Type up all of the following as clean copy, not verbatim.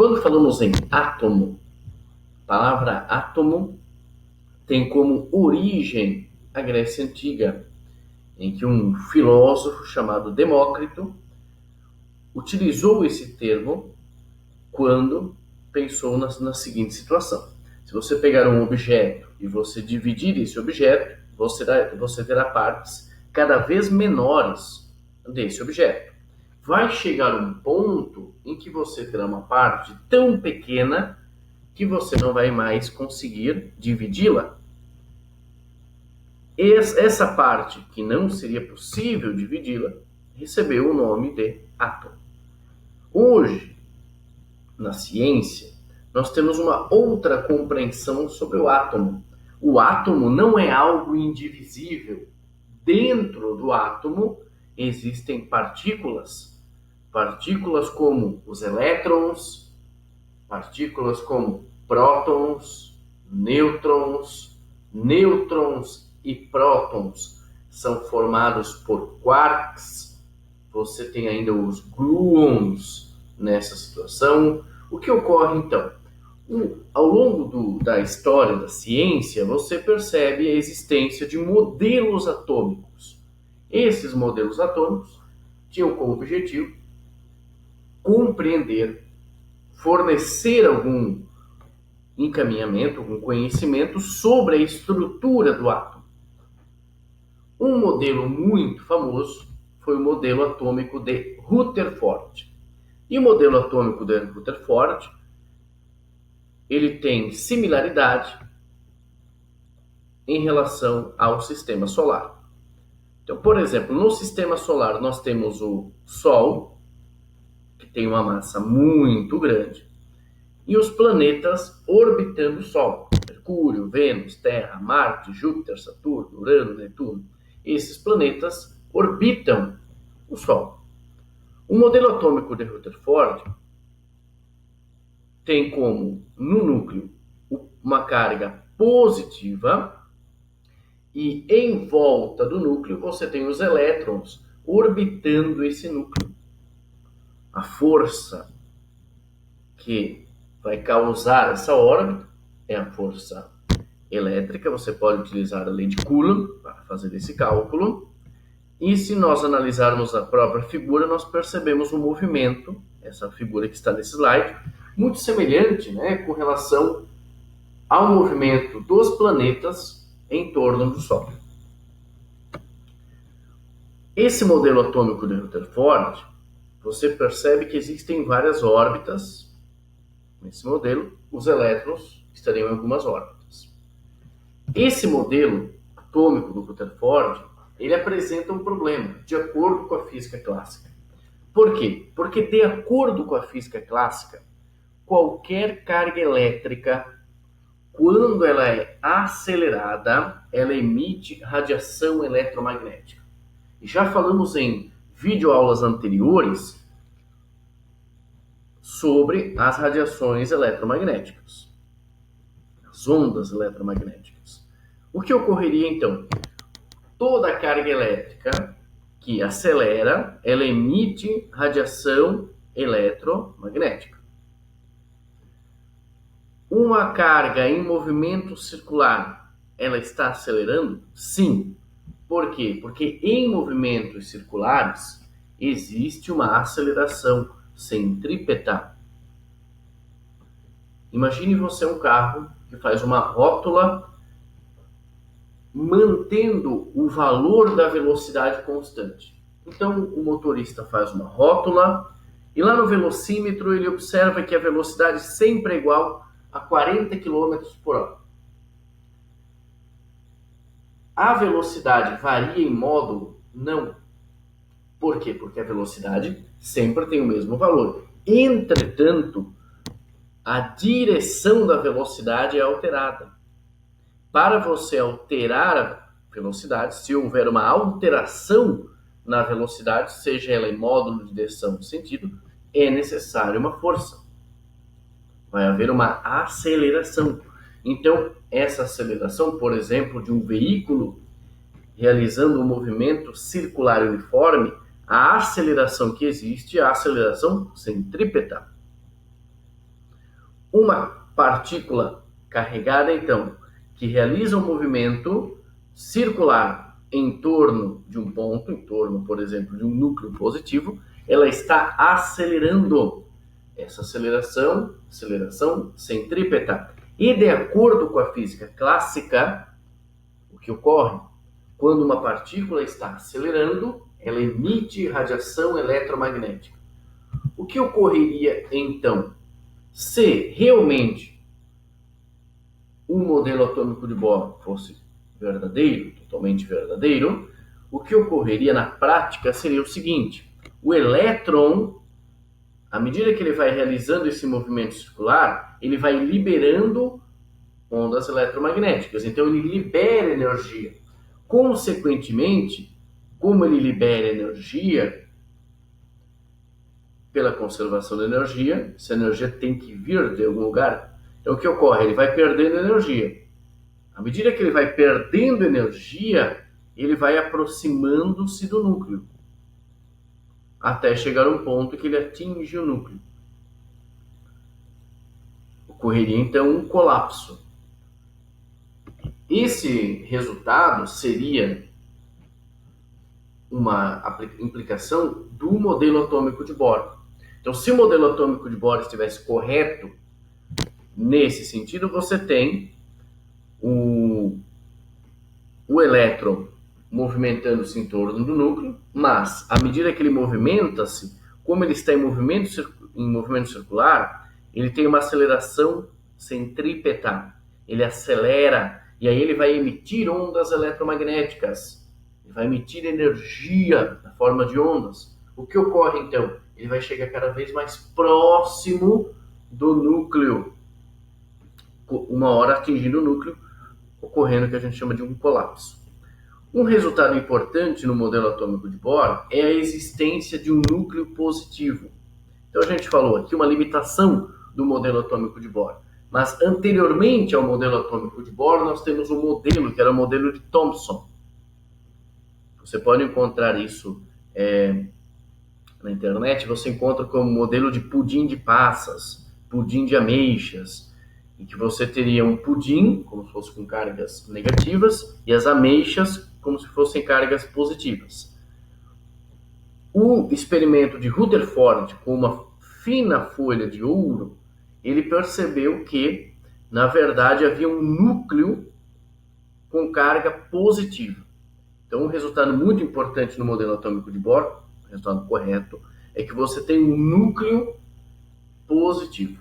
Quando falamos em átomo, a palavra átomo tem como origem a Grécia Antiga, em que um filósofo chamado Demócrito utilizou esse termo quando pensou na seguinte situação. Se você pegar um objeto e você dividir esse objeto, você terá partes cada vez menores desse objeto. Vai chegar um ponto em que você terá uma parte tão pequena que você não vai mais conseguir dividi-la. Essa parte que não seria possível dividi-la recebeu o nome de átomo. Hoje, na ciência, nós temos uma outra compreensão sobre o átomo. O átomo não é algo indivisível. Dentro do átomo existem partículas como os elétrons, partículas como prótons, nêutrons e prótons são formados por quarks. Você tem ainda os gluons nessa situação. O que ocorre então? Ao longo da história da ciência, você percebe a existência de modelos atômicos. Esses modelos atômicos tinham como objetivo compreender, fornecer algum encaminhamento, algum conhecimento sobre a estrutura do átomo. Um modelo muito famoso foi o modelo atômico de Rutherford. E o modelo atômico de Rutherford, ele tem similaridade em relação ao sistema solar. Então, por exemplo, no sistema solar nós temos o Sol, que tem uma massa muito grande, e os planetas orbitando o Sol. Mercúrio, Vênus, Terra, Marte, Júpiter, Saturno, Urano, Netuno. Esses planetas orbitam o Sol. O modelo atômico de Rutherford tem como, no núcleo, uma carga positiva e em volta do núcleo você tem os elétrons orbitando esse núcleo. A força que vai causar essa órbita é a força elétrica. Você pode utilizar a lei de Coulomb para fazer esse cálculo. E se nós analisarmos a própria figura, nós percebemos um movimento, essa figura que está nesse slide, muito semelhante, com relação ao movimento dos planetas em torno do Sol. Esse modelo atômico de Rutherford, você percebe que existem várias órbitas. Nesse modelo, os elétrons estariam em algumas órbitas. Esse modelo atômico do Rutherford, ele apresenta um problema, de acordo com a física clássica. Por quê? Porque, de acordo com a física clássica, qualquer carga elétrica, quando ela é acelerada, ela emite radiação eletromagnética. E já falamos em videoaulas anteriores sobre as radiações eletromagnéticas, as ondas eletromagnéticas. O que ocorreria então? Toda carga elétrica que acelera, ela emite radiação eletromagnética. Uma carga em movimento circular, ela está acelerando? Sim. Por quê? Porque em movimentos circulares existe uma aceleração centrípeta. Imagine você um carro que faz uma rótula mantendo o valor da velocidade constante. Então, o motorista faz uma rótula e lá no velocímetro ele observa que a velocidade sempre é igual a 40 km por hora. A velocidade varia em módulo? Não. Por quê? Porque a velocidade sempre tem o mesmo valor. Entretanto, a direção da velocidade é alterada. Para você alterar a velocidade, se houver uma alteração na velocidade, seja ela em módulo de direção ou sentido, é necessária uma força. Vai haver uma aceleração. Então, essa aceleração, por exemplo, de um veículo realizando um movimento circular uniforme, a aceleração que existe é a aceleração centrípeta. Uma partícula carregada, então, que realiza um movimento circular em torno de um ponto, em torno, por exemplo, de um núcleo positivo, ela está acelerando. Essa aceleração centrípeta. E de acordo com a física clássica, o que ocorre? Quando uma partícula está acelerando, ela emite radiação eletromagnética. O que ocorreria então se realmente o modelo atômico de Bohr fosse verdadeiro, totalmente verdadeiro? O que ocorreria na prática seria o seguinte: o elétron, à medida que ele vai realizando esse movimento circular, ele vai liberando ondas eletromagnéticas. Então ele libera energia. Consequentemente, como ele libera energia, pela conservação da energia, essa energia tem que vir de algum lugar. Então o que ocorre? Ele vai perdendo energia. À medida que ele vai perdendo energia, ele vai aproximando-se do núcleo, até chegar a um ponto que ele atinge o núcleo. Ocorreria então um colapso. Esse resultado seria uma implicação do modelo atômico de Bohr. Então, se o modelo atômico de Bohr estivesse correto nesse sentido, você tem o elétron movimentando-se em torno do núcleo, mas à medida que ele movimenta-se, como ele está em movimento circular, ele tem uma aceleração centrípeta. Ele acelera e aí ele vai emitir ondas eletromagnéticas. Ele vai emitir energia na forma de ondas. O que ocorre então? Ele vai chegar cada vez mais próximo do núcleo. Uma hora atingindo o núcleo, ocorrendo o que a gente chama de um colapso. Um resultado importante no modelo atômico de Bohr é a existência de um núcleo positivo. Então a gente falou aqui uma limitação do modelo atômico de Bohr. Mas anteriormente ao modelo atômico de Bohr, nós temos um modelo que era o modelo de Thomson. Você pode encontrar isso na internet, você encontra como modelo de pudim de passas, pudim de ameixas, em que você teria um pudim, como se fosse com cargas negativas, e as ameixas como se fossem cargas positivas. O experimento de Rutherford com uma fina folha de ouro, ele percebeu que, na verdade, havia um núcleo com carga positiva. Então, um resultado muito importante no modelo atômico de Bohr, o resultado correto, é que você tem um núcleo positivo.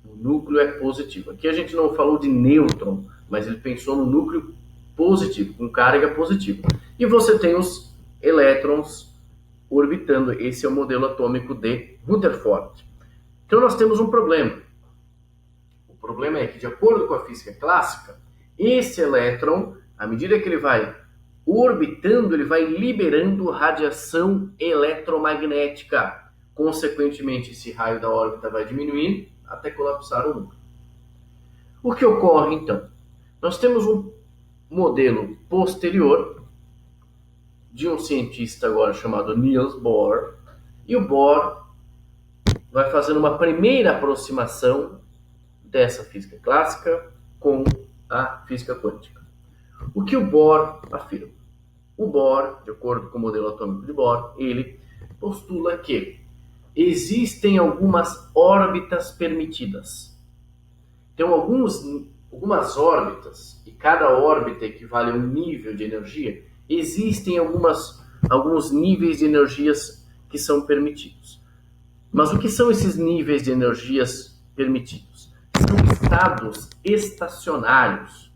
O núcleo é positivo. Aqui a gente não falou de nêutron, mas ele pensou no núcleo positivo, com carga positiva. E você tem os elétrons orbitando. Esse é o modelo atômico de Rutherford. Então nós temos um problema. O problema é que, de acordo com a física clássica, esse elétron, à medida que ele vai orbitando, ele vai liberando radiação eletromagnética. Consequentemente, esse raio da órbita vai diminuir até colapsar o núcleo. O que ocorre, então? Nós temos um modelo posterior de um cientista agora chamado Niels Bohr, e o Bohr vai fazendo uma primeira aproximação dessa física clássica com a física quântica. O que o Bohr afirma? O Bohr, de acordo com o modelo atômico de Bohr, ele postula que existem algumas órbitas permitidas. Então, algumas órbitas, e cada órbita equivale a um nível de energia, existem alguns níveis de energias que são permitidos. Mas o que são esses níveis de energias permitidos? São estados estacionários.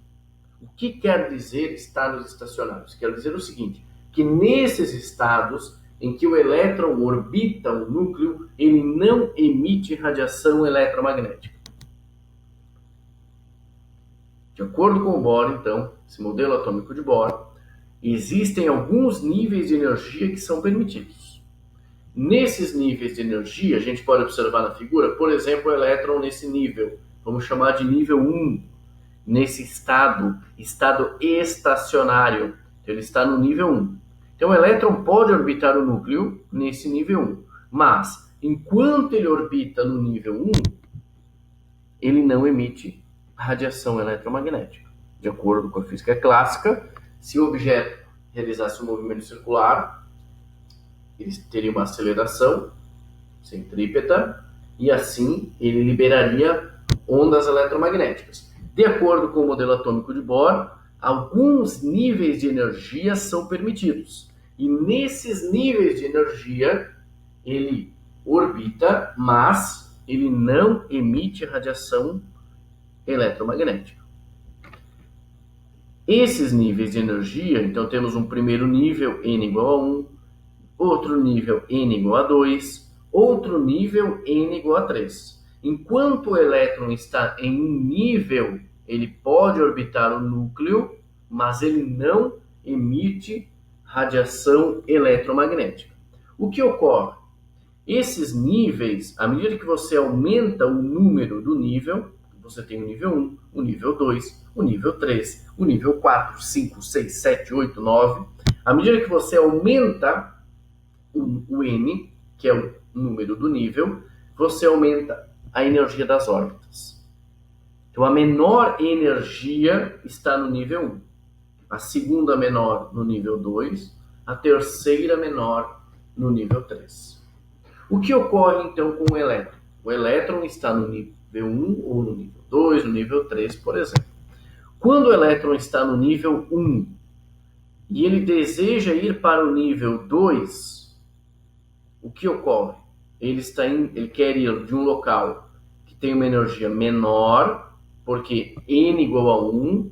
O que quer dizer estados estacionários? Quer dizer o seguinte, que nesses estados em que o elétron orbita o núcleo, ele não emite radiação eletromagnética. De acordo com o Bohr, então, esse modelo atômico de Bohr, existem alguns níveis de energia que são permitidos. Nesses níveis de energia, a gente pode observar na figura, por exemplo, o elétron nesse nível, vamos chamar de nível 1, nesse estado estacionário, então, ele está no nível 1. Então o elétron pode orbitar o núcleo nesse nível 1, mas enquanto ele orbita no nível 1, ele não emite radiação eletromagnética. De acordo com a física clássica, se o objeto realizasse um movimento circular, ele teria uma aceleração centrípeta e assim ele liberaria ondas eletromagnéticas. De acordo com o modelo atômico de Bohr, alguns níveis de energia são permitidos. E nesses níveis de energia, ele orbita, mas ele não emite radiação eletromagnética. Esses níveis de energia, então temos um primeiro nível, n igual a 1, outro nível, n igual a 2, outro nível, n igual a 3. Enquanto o elétron está em um nível, ele pode orbitar o núcleo, mas ele não emite radiação eletromagnética. O que ocorre? Esses níveis, à medida que você aumenta o número do nível, você tem o nível 1, o nível 2, o nível 3, o nível 4, 5, 6, 7, 8, 9. À medida que você aumenta o n, que é o número do nível, você aumenta a energia das órbitas. Então, a menor energia está no nível 1, a segunda menor no nível 2, a terceira menor no nível 3. O que ocorre, então, com o elétron? O elétron está no nível 1 ou no nível 2, no nível 3, por exemplo. Quando o elétron está no nível 1 e ele deseja ir para o nível 2, o que ocorre? Ele quer ir de um local que tem uma energia menor, porque n igual a 1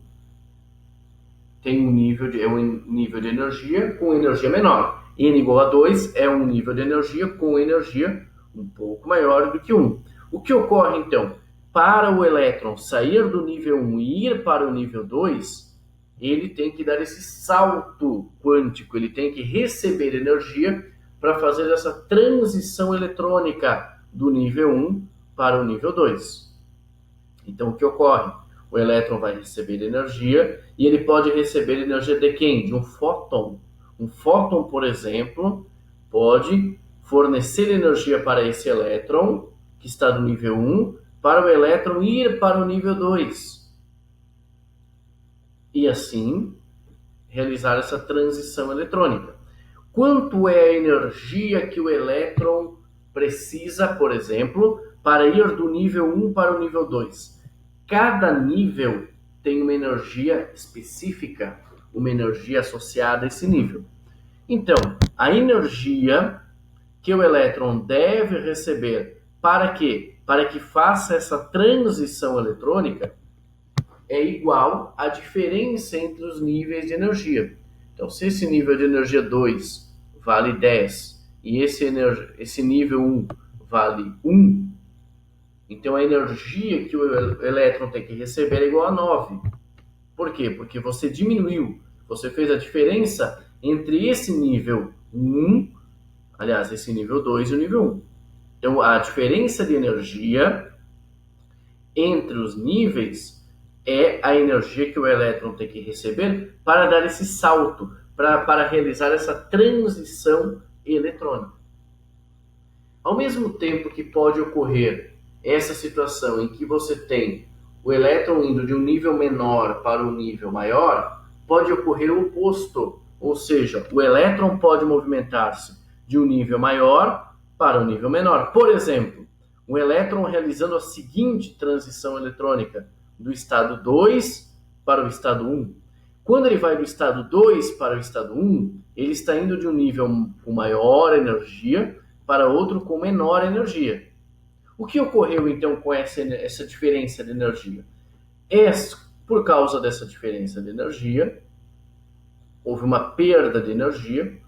tem um nível de energia com energia menor. N igual a 2 é um nível de energia com energia um pouco maior do que 1. O que ocorre, então? Para o elétron sair do nível 1 e ir para o nível 2, ele tem que dar esse salto quântico, ele tem que receber energia para fazer essa transição eletrônica do nível 1 para o nível 2. Então, o que ocorre? O elétron vai receber energia e ele pode receber energia de quem? De um fóton. Um fóton, por exemplo, pode fornecer energia para esse elétron, que está no nível 1, para o elétron ir para o nível 2. E assim, realizar essa transição eletrônica. Quanto é a energia que o elétron precisa, por exemplo, para ir do nível 1 para o nível 2? Cada nível tem uma energia específica, uma energia associada a esse nível. Então, a energia que o elétron deve receber para quê? Para que faça essa transição eletrônica é igual à diferença entre os níveis de energia. Então, se esse nível de energia 2 vale 10 e esse nível 1 vale 1, então a energia que o elétron tem que receber é igual a 9. Por quê? Porque você diminuiu, você fez a diferença entre esse nível 1, aliás, esse nível 2 e o nível 1. Então, a diferença de energia entre os níveis é a energia que o elétron tem que receber para dar esse salto, para realizar essa transição eletrônica. Ao mesmo tempo que pode ocorrer essa situação em que você tem o elétron indo de um nível menor para um nível maior, pode ocorrer o oposto, ou seja, o elétron pode movimentar-se de um nível maior para um nível menor. Por exemplo, o elétron realizando a seguinte transição eletrônica, do estado 2 para o estado 1. Quando ele vai do estado 2 para o estado 1, ele está indo de um nível com maior energia para outro com menor energia. O que ocorreu então com essa diferença de energia? Por causa dessa diferença de energia, houve uma perda de energia,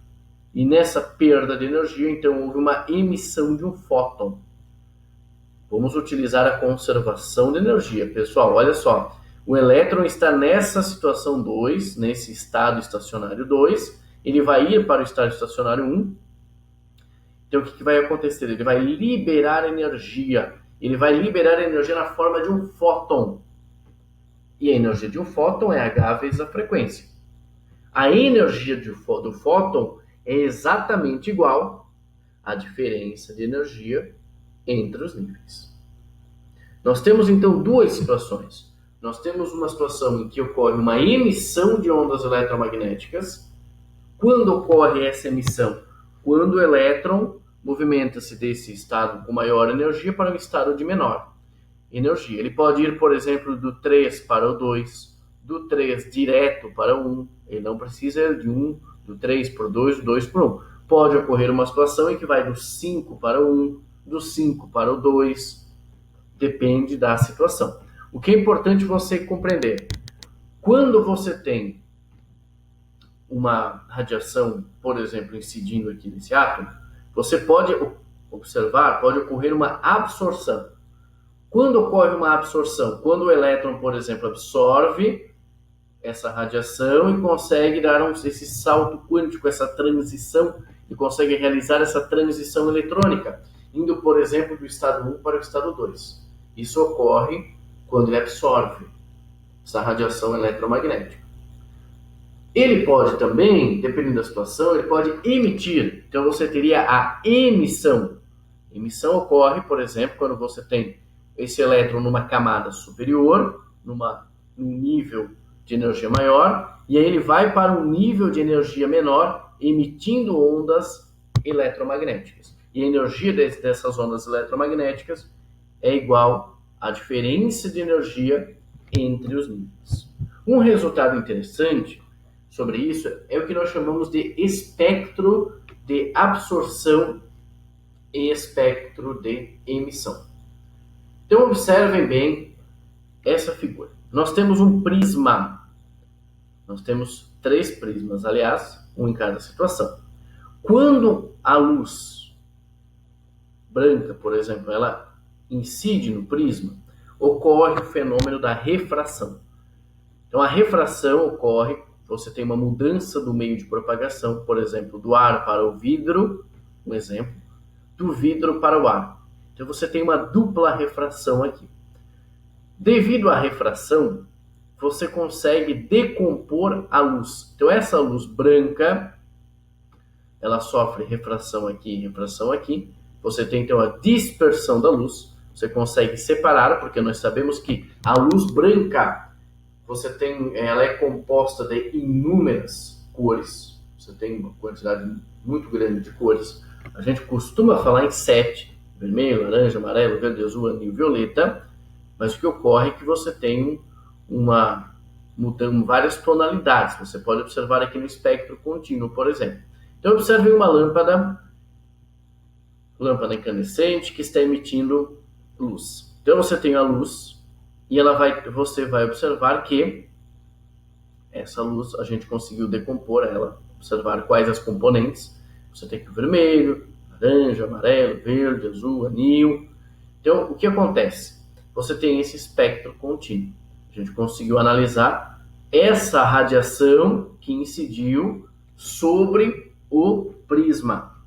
e nessa perda de energia, então, houve uma emissão de um fóton. Vamos utilizar a conservação de energia. Pessoal, olha só. O elétron está nessa situação 2, nesse estado estacionário 2. Ele vai ir para o estado estacionário 1. Então, o que vai acontecer? Ele vai liberar energia. Ele vai liberar energia na forma de um fóton. E a energia de um fóton é H vezes a frequência. A energia do fóton é exatamente igual à diferença de energia entre os níveis. Nós temos então duas situações. Nós temos uma situação em que ocorre uma emissão de ondas eletromagnéticas. Quando ocorre essa emissão? Quando o elétron movimenta-se desse estado com maior energia para um estado de menor energia. Ele pode ir, por exemplo, do 3 para o 2, do 3 direto para o 1. Ele não precisa ir de 1, do 3 para o 2, do 2 para o 1. Pode ocorrer uma situação em que vai do 5 para o 1, do 5 para o 2. Depende da situação. O que é importante você compreender? Quando você tem uma radiação, por exemplo, incidindo aqui nesse átomo, você pode observar, pode ocorrer uma absorção. Quando ocorre uma absorção? Quando o elétron, por exemplo, absorve essa radiação e consegue dar esse salto quântico, essa transição, e consegue realizar essa transição eletrônica, indo, por exemplo, do estado 1 para o estado 2. Isso ocorre quando ele absorve essa radiação eletromagnética. Ele pode também, dependendo da situação, ele pode emitir. Então você teria a emissão. Emissão ocorre, por exemplo, quando você tem esse elétron numa camada superior, num nível de energia maior, e aí ele vai para um nível de energia menor, emitindo ondas eletromagnéticas. E a energia dessas ondas eletromagnéticas é igual à diferença de energia entre os níveis. Um resultado interessante sobre isso é o que nós chamamos de espectro de absorção e espectro de emissão. Então observem bem essa figura. Nós temos um prisma. Nós temos 3 prismas, aliás, um em cada situação. Quando a luz branca, por exemplo, ela incide no prisma, ocorre o fenômeno da refração. Então a refração ocorre, você tem uma mudança do meio de propagação, por exemplo, do ar para o vidro, um exemplo, do vidro para o ar. Então você tem uma dupla refração aqui. Devido à refração, você consegue decompor a luz. Então essa luz branca, ela sofre refração aqui e refração aqui. Você tem então a dispersão da luz. Você consegue separar, porque nós sabemos que a luz branca, ela é composta de inúmeras cores. Você tem uma quantidade muito grande de cores. A gente costuma falar em 7, vermelho, laranja, amarelo, verde, azul, anil, violeta, mas o que ocorre é que você tem várias tonalidades. Você pode observar aqui no espectro contínuo, por exemplo. Então observe uma lâmpada incandescente que está emitindo luz. Então você tem a luz e você vai observar que essa luz a gente conseguiu decompor ela, observar quais as componentes. Você tem aqui o vermelho, laranja, amarelo, verde, azul, anil. Então o que acontece? Você tem esse espectro contínuo. A gente conseguiu analisar essa radiação que incidiu sobre o prisma.